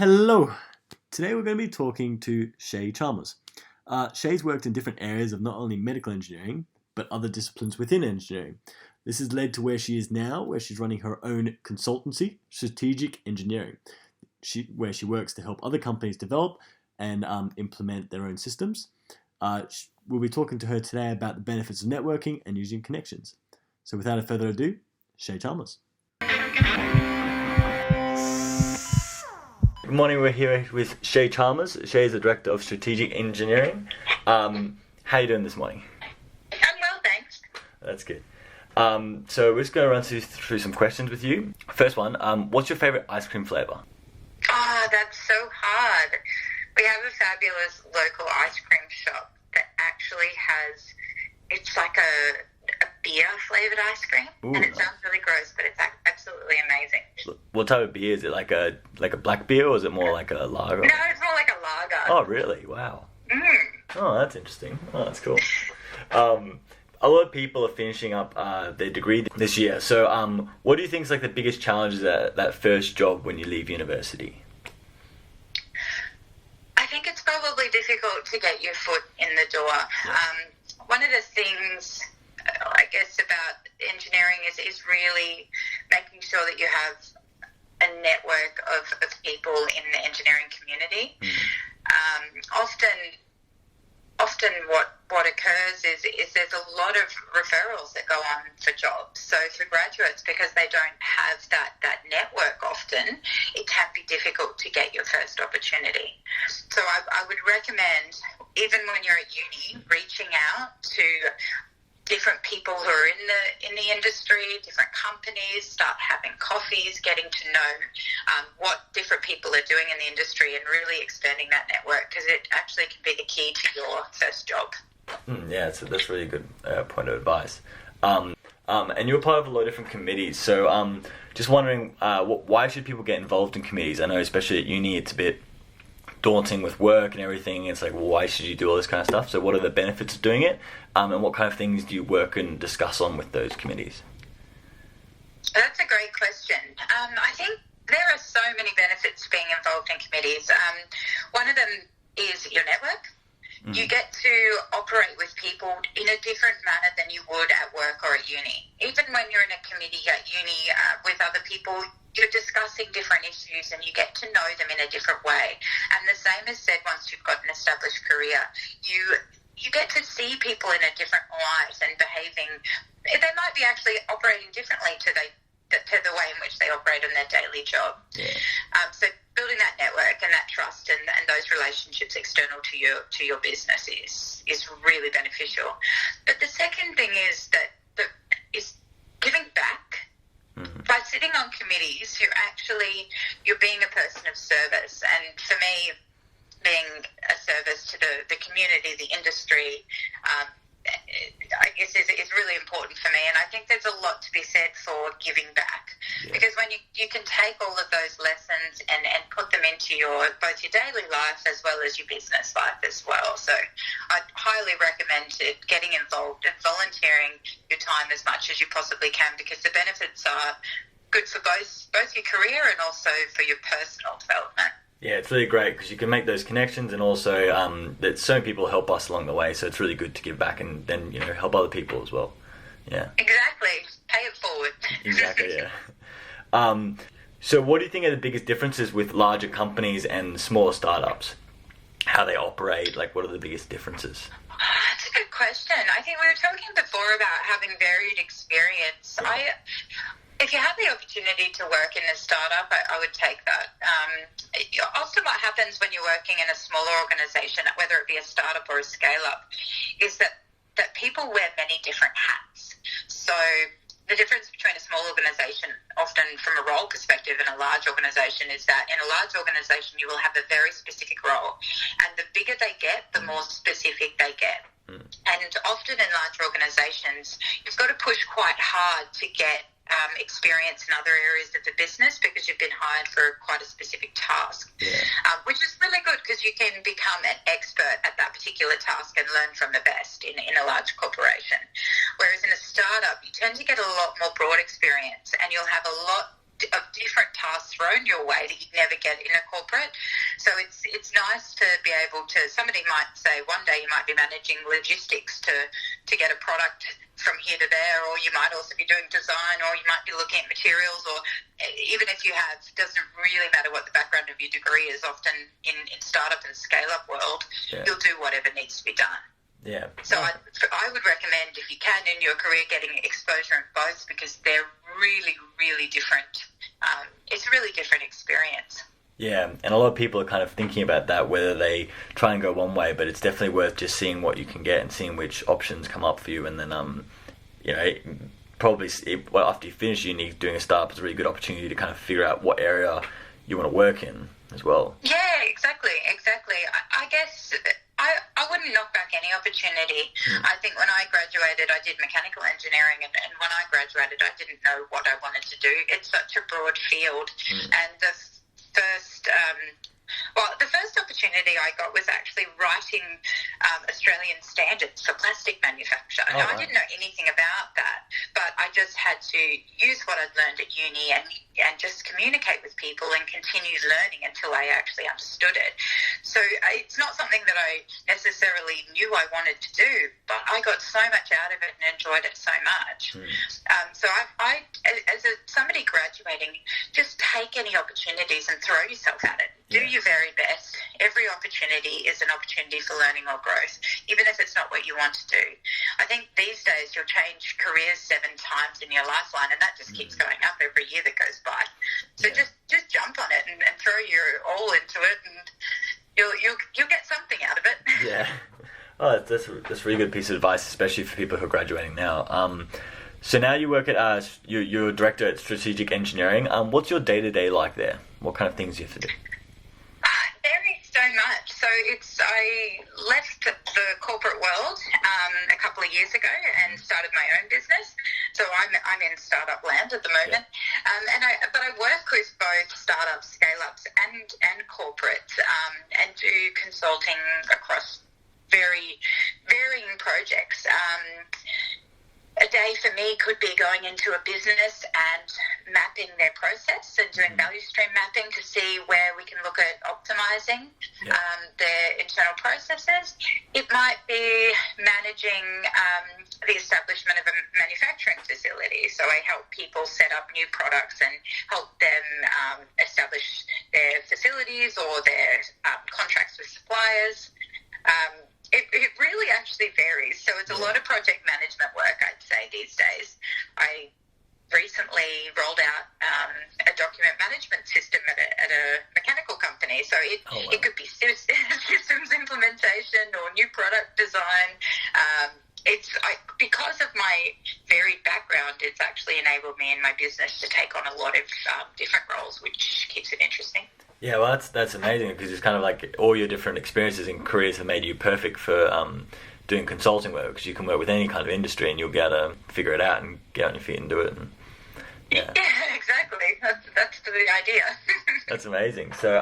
Hello! Today we're going to be talking to Shay Chalmers. Shay's worked in different areas of not only medical engineering, but other disciplines within engineering. This has led to where she is now, where she's running her own consultancy, Strategic Engineering, where she works to help other companies develop and implement their own systems. We'll be talking to her today about the benefits of networking and using connections. So without further ado, Shay Chalmers. Good morning, we're here with Shay Chalmers. Shay is the Director of Strategic Engineering. How are you doing this morning? I'm well, thanks. That's good. So we're just going to run through some questions with you. First one, what's your favourite ice cream flavour? Oh, that's so hard. We have a fabulous local ice cream shop that actually it's like a beer flavoured ice cream. Ooh, and it sounds really gross, but it's absolutely amazing. What type of beer is it? Like a black beer, or is it more like a lager? No, it's more like a lager. Oh, really? Wow. Mm. Oh, that's interesting. Oh, that's cool. A lot of people are finishing up their degree this year. So what do you think is like the biggest challenges at that first job when you leave university? I think it's probably difficult to get your foot in the door. Yeah. One of the things, I guess, about engineering is really making sure that you have a network of people in the engineering community. Often what occurs is there's a lot of referrals that go on for jobs. So for graduates, because they don't have that network often, it can be difficult to get your first opportunity. So I would recommend, even when you're at uni, reaching out to different people who are in the industry, different companies, start having coffees, getting to know what different people are doing in the industry and really expanding that network, because it actually can be the key to your first job. Yeah, so that's really a good point of advice. And you're part of a lot of different committees, so just wondering, why should people get involved in committees? I know especially at uni it's a bit daunting with work and everything. It's like, well, why should you do all this kind of stuff? So what are the benefits of doing it? And what kind of things do you work and discuss on with those committees? That's a great question. I think there are so many benefits to being involved in committees. One of them is your network. Mm-hmm. You get to operate with people in a different manner than you would at work or at uni. Even when you're in a committee at uni with other people, you're discussing different issues and you get to know them in a different way. And the same is said once you've got an established career. You get to see people in a different light and behaving. They might be actually operating differently to the way in which they operate in their daily job. Yeah. So building that network and that trust and those relationships external to your business is really beneficial. But the second thing is that is giving back. Mm-hmm. By sitting on committees, you're being a person of service. And for me, being a service to the community, the industry, I guess is really important for me. And I think there's a lot to be said for giving back. Yeah. Because when you can take all of those lessons and put them into both your daily life as well as your business life as well. So I'd highly recommend getting involved and volunteering your time as much as you possibly can, because the benefits are good for both your career and also for your personal development. Yeah, it's really great because you can make those connections, and also that so many people help us along the way. So it's really good to give back and then help other people as well. Yeah. Exactly. Pay it forward. Exactly. Yeah. So what do you think are the biggest differences with larger companies and smaller startups? How they operate? Like, what are the biggest differences? That's a good question. I think we were talking before about having varied experience. Yeah. If you have the opportunity to work in a startup, I would take that. Often what happens when you're working in a smaller organisation, whether it be a startup or a scale-up, is that people wear many different hats. So the difference between a small organisation, often from a role perspective, and a large organisation is that in a large organisation you will have a very specific role. And the bigger they get, the more specific they get. And often in large organisations, you've got to push quite hard to get experience in other areas of the business, because you've been hired for quite a specific task, which is really good because you can become an expert at that particular task and learn from the best in a large corporation. Whereas in a startup, you tend to get a lot more broad experience and you'll have a lot of different tasks thrown your way that you'd never get in a corporate. So it's nice to be able to, somebody might say one day you might be managing logistics to get a product from here to there, or you might also be doing design, or you might be looking at materials, or even if you have, it doesn't really matter what the background of your degree is. Often in startup and scale-up world, you'll do whatever needs to be done. Yeah. So I would recommend, if you can in your career, getting exposure in both, because they're really, really different. It's a really different experience. Yeah, and a lot of people are kind of thinking about that, whether they try and go one way, but it's definitely worth just seeing what you can get and seeing which options come up for you, and then, probably after you finish uni, doing a startup is a really good opportunity to kind of figure out what area you want to work in as well. Yeah, exactly. I guess I wouldn't knock back any opportunity. I think when I graduated, I did mechanical engineering, and when I graduated, I didn't know what I wanted to do. It's such a broad field, and the first opportunity I got was actually writing Australian standards for plastic manufacture. Oh, wow. I didn't know anything about that, but I just had to use what I'd learned at uni and just communicate with people and continue learning until I actually understood it. So it's not something that I necessarily knew I wanted to do, but I got so much out of it and enjoyed it so much. So I as somebody graduating, just take any opportunities and throw yourself at it. Do your very best. Every opportunity is an opportunity for learning or growth, even if it's not what you want to do. I think these days you'll change careers 7 times in your lifeline, and that just keeps going up every year that goes by. So just jump on it and throw your all into it, and you'll get something out of it. Yeah. Oh, that's a really good piece of advice, especially for people who are graduating now. So now you work at you're a director at strategic engineering. What's your day-to-day like there? What kind of things do you have to do? Varies so much. So I left the corporate world a couple of years ago and started my own business. So I'm in startup land at the moment, but I work with both startups, scale-ups, and corporate, and do consulting across very varying projects. A day for me could be going into a business and mapping their process and doing value stream mapping to see where we can look at optimizing their internal processes. It might be managing the establishment of a manufacturing facility. So I help people set up new products and help them establish their facilities or their contracts with suppliers. It really actually varies. So it's a lot of project management work, I'd say, these days. I recently rolled out a document management system at a mechanical company. So it could be systems implementation or new product design. Because of my varied background, it's actually enabled me in my business to take on a lot of different roles, which keeps it interesting. Yeah, well, that's amazing, because it's kind of like all your different experiences and careers have made you perfect for doing consulting work, because you can work with any kind of industry and you'll be able to figure it out and get on your feet and do it. And, yeah, exactly. That's the idea. That's amazing. So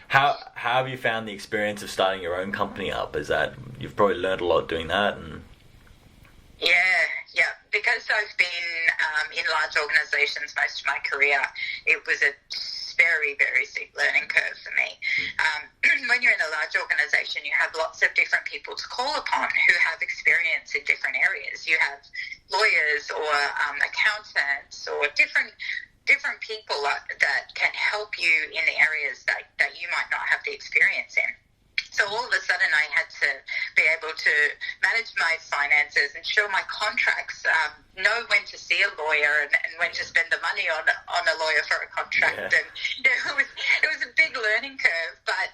how have you found the experience of starting your own company up? Is that you've probably learned a lot doing that? And Yeah. Because I've been in large organisations most of my career, it was a very, very steep learning curve for me. When you're in a large organisation, you have lots of different people to call upon who have experience in different areas. You have lawyers or accountants or different people that can help you in the areas that you might not have the experience in. So all of a sudden I had to be able to manage my finances, ensure my contracts, know when to see a lawyer and when to spend the money on a lawyer for a contract. Yeah. And it was a big learning curve, but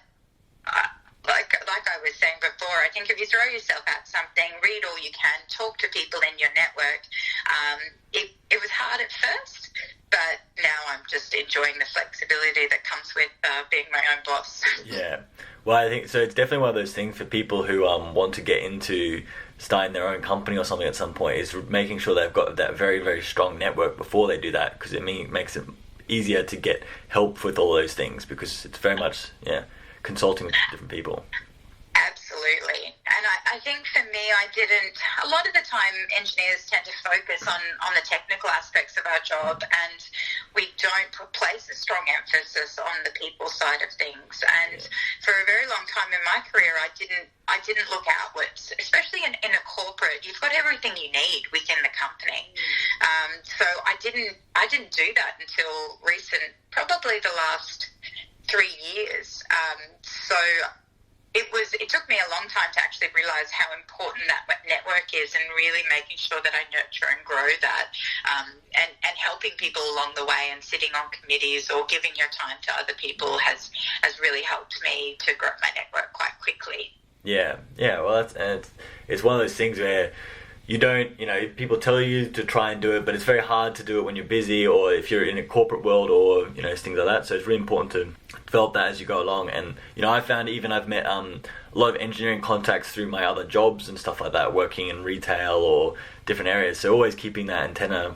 like I was saying before, I think if you throw yourself at something, read all you can, talk to people in your network. It was hard at first, but now I'm just enjoying the flexibility that comes with being my own boss. Yeah. Well, I think so. It's definitely one of those things for people who want to get into starting their own company or something at some point, is making sure they've got that very, very strong network before they do that, because it makes it easier to get help with all those things, because it's very much consulting with different people. Absolutely. And I think for me, a lot of the time engineers tend to focus on the technical aspects of our job, and we don't don't place a strong emphasis on the people side of things. And for a very long time in my career, I didn't look outwards, especially in a corporate. You've got everything you need within the company. So I didn't do that until recent, probably the last 3 years. So it took me a long time to actually realise how important that network is, and really making sure that I nurture and grow that, and helping people along the way, and sitting on committees or giving your time to other people has really helped me to grow my network quite quickly. Yeah. Well, it's one of those things where you don't, people tell you to try and do it, but it's very hard to do it when you're busy, or if you're in a corporate world, or things like that. So it's really important to develop that as you go along. And I found I've met a lot of engineering contacts through my other jobs and stuff like that, working in retail or different areas. So always keeping that antenna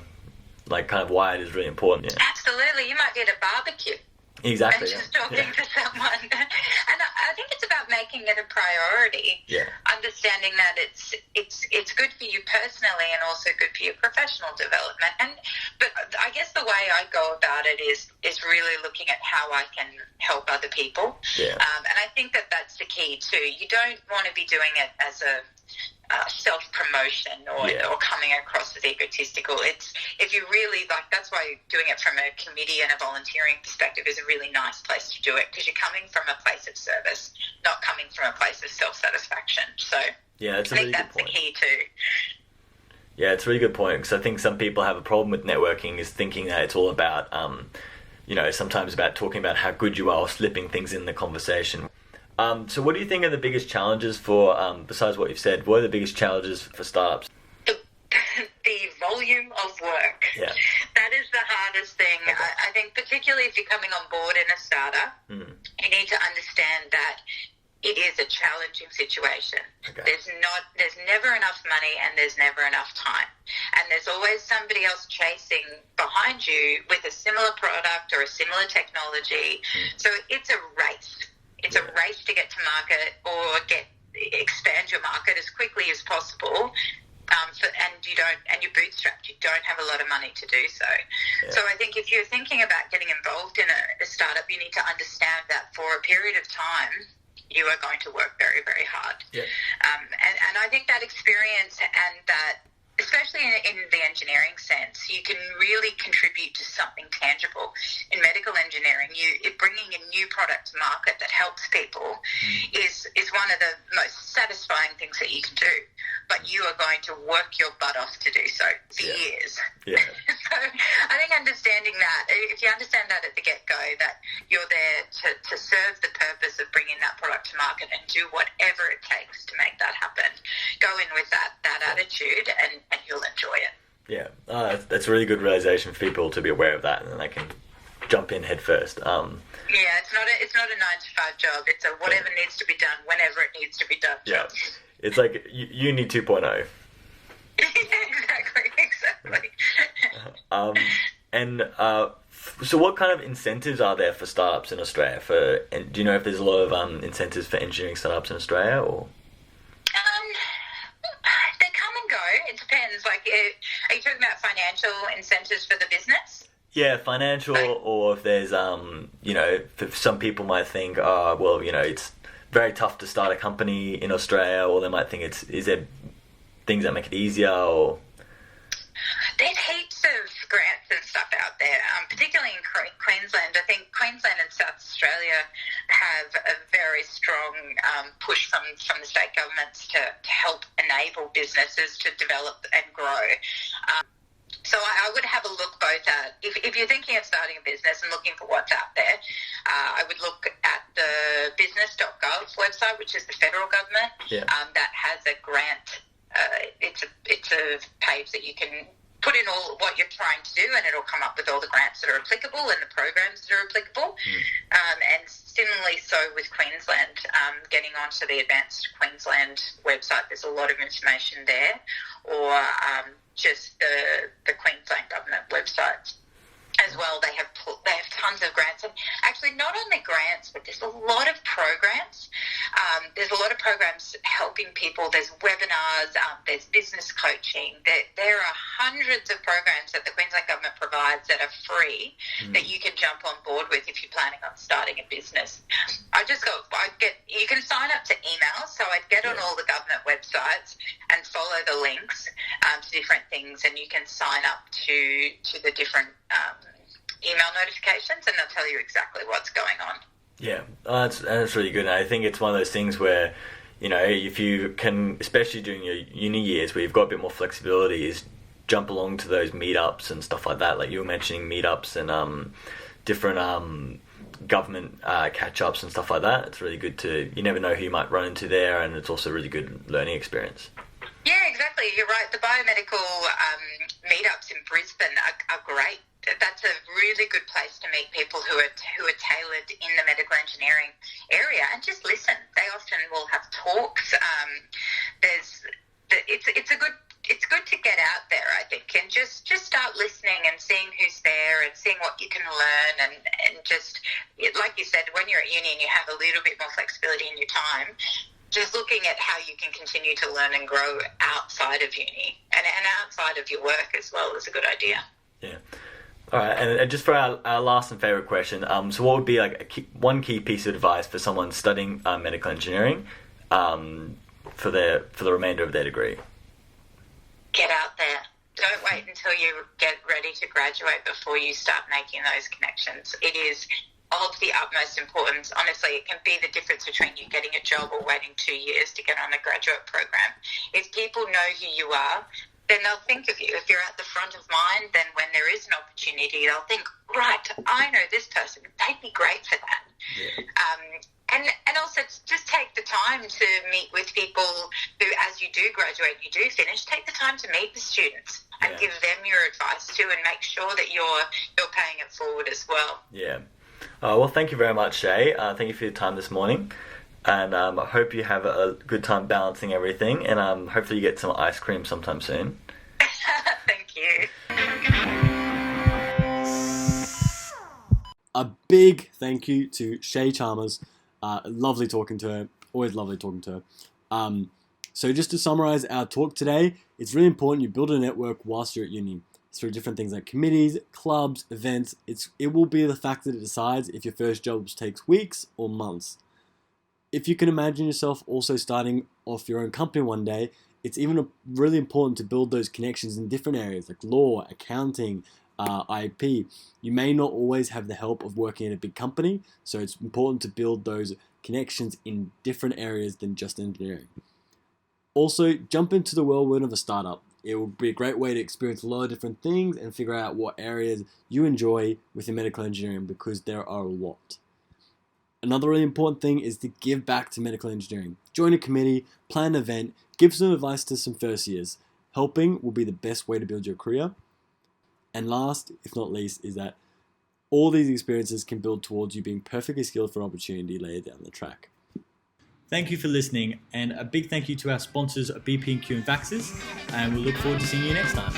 kind of wired is really important. Yeah. Absolutely, you might be at a barbecue. Exactly. And just talking to someone. And I think it's about making it a priority. Yeah. Understanding that it's good for you personally, and also good for your professional development. But I guess the way I go about it is really looking at how I can help other people. Yeah. And I think that that's the key too. You don't want to be doing it as a self-promotion or coming across as egotistical. It's, if you really that's why doing it from a committee and a volunteering perspective is a really nice place to do it, because you're coming from a place of service, not coming from a place of self-satisfaction. So yeah, that's a really good point. The key too. Yeah, it's a really good point, because I think some people have a problem with networking is thinking that it's all about, sometimes about talking about how good you are or slipping things in the conversation. So what do you think are the biggest challenges for, besides what you've said, what are the biggest challenges for startups? The volume of work. Yeah. That is the hardest thing. Okay. I think particularly if you're coming on board in a startup, you need to understand that it is a challenging situation. Okay. There's never enough money, and there's never enough time. And there's always somebody else chasing behind you with a similar product or a similar technology. So it's a race. It's a race to get to market or expand your market as quickly as possible. And you're bootstrapped. You don't have a lot of money to do so. Yeah. So I think if you're thinking about getting involved in a startup, you need to understand that for a period of time, you are going to work very, very hard. Yeah. And I think that experience, and that, especially in the engineering sense, you can really contribute to something tangible. In medical engineering, bringing a new product to market that helps people is one of the most satisfying things that you can do. But you are going to work your butt off to do so for years. Yeah. So I think understanding that, if you understand that at the get-go, that you're there to serve the purpose of bringing that product to market and do whatever it takes to make that happen, go in with that attitude, and you'll enjoy it. Yeah, that's a really good realization for people to be aware of that, and then they can jump in head first. Yeah, it's not a 9-to-5 job. It's a whatever needs to be done whenever it needs to be done job. Yeah, it's like Uni 2.0. Exactly. So what kind of incentives are there for startups in Australia? Do you know if there's a lot of incentives for engineering startups in Australia, or? They come and go. It depends. Are you talking about financial incentives for the business? Yeah, financial, or if there's, some people might think, it's very tough to start a company in Australia, or they might think is there things that make it easier, or? There's heaps of grants and stuff out there, particularly in Queensland. I think Queensland and South Australia have a very strong push from the state governments to help enable businesses to develop and grow. So I would have a look both at, if you're thinking of starting a business and looking for what's out there, I would look at the business.gov website, which is the federal government, that has a grant. It's a page that you can put in all what you're trying to do, and it'll come up with all the grants that are applicable and the programs that are applicable. And similarly so with Queensland, getting onto the Advanced Queensland website, there's a lot of information there, or just the Queensland government website as well. They have tons of grants, and actually not only grants, but there's a lot of programs. There's a lot of programs helping people. There's webinars, there's business coaching. There are hundreds of programs that the Queensland Government provides that are free that you can jump on board with if you're planning on starting a business. You can sign up to emails, so I'd get on all the government websites and follow the links to different things, and you can sign up to the different email notifications, and they'll tell you exactly what's going on. Yeah, that's really good. And I think it's one of those things where, if you can, especially during your uni years where you've got a bit more flexibility, is jump along to those meetups and stuff like that. Like you were mentioning meetups and different government catch-ups and stuff like that. It's really good you never know who you might run into there, and it's also a really good learning experience. Yeah, exactly. You're right. The biomedical meetups in Brisbane are great. That's a really good place to meet people who are tailored in the medical engineering area, and just listen. They often will have talks. It's good to get out there, I think, and just start listening and seeing who's there and seeing what you can learn, and just, like you said, when you're at uni and you have a little bit more flexibility in your time, just looking at how you can continue to learn and grow outside of uni and outside of your work as well is a good idea. Yeah. All right, and just for our last and favourite question, so what would be one key piece of advice for someone studying medical engineering for the remainder of their degree? Get out there. Don't wait until you get ready to graduate before you start making those connections. It is of the utmost importance. Honestly, it can be the difference between you getting a job or waiting 2 years to get on a graduate program. If people know who you are, then they'll think of you. If you're at the front of mind, then when there is an opportunity, they'll think, right, I know this person. They'd be great for that. Yeah. And also just take the time to meet with people who, as you do graduate, you do finish, take the time to meet the students and give them your advice too, and make sure that you're paying it forward as well. Yeah. Well, thank you very much, Shay. Thank you for your time this morning. And I hope you have a good time balancing everything. And hopefully you get some ice cream sometime soon. Thank you. A big thank you to Shay Chalmers. Lovely talking to her. Always lovely talking to her. So just to summarize our talk today, it's really important you build a network whilst you're at uni. Through different things like committees, clubs, events. It will be the factor that decides if your first job takes weeks or months. If you can imagine yourself also starting off your own company one day, it's even really important to build those connections in different areas like law, accounting, IP. You may not always have the help of working in a big company, so it's important to build those connections in different areas than just engineering. Also, jump into the whirlwind of a startup. It will be a great way to experience a lot of different things and figure out what areas you enjoy within medical engineering, because there are a lot. Another really important thing is to give back to medical engineering. Join a committee, plan an event, give some advice to some first years. Helping will be the best way to build your career. And last, if not least, is that all these experiences can build towards you being perfectly skilled for an opportunity later down the track. Thank you for listening, and a big thank you to our sponsors, BP&Q and Vaxxers, and we'll look forward to seeing you next time.